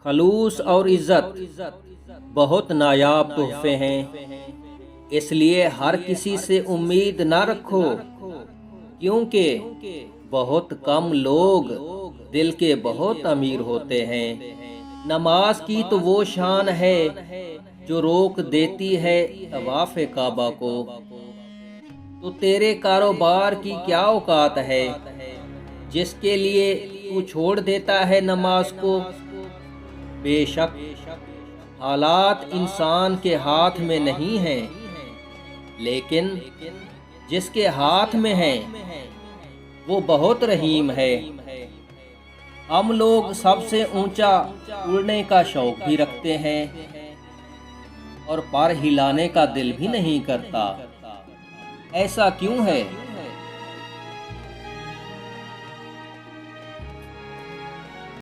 खलूस और इज्जत बहुत नायाब तोहफे हैं, इसलिए हर किसी से उम्मीद ना रखो, क्योंकि बहुत कम लोग दिल के बहुत अमीर होते हैं। नमाज की तो वो शान है जो रोक देती है तवाफ़े काबा को। तो तेरे कारोबार की क्या औकात है जिसके लिए तू छोड़ देता है नमाज को। बेशक हालात इंसान के हाथ में नहीं हैं, लेकिन जिसके हाथ में है वो बहुत रहीम है। हम लोग सबसे ऊंचा उड़ने का शौक भी रखते हैं और पर हिलाने का दिल भी नहीं करता। ऐसा क्यों है?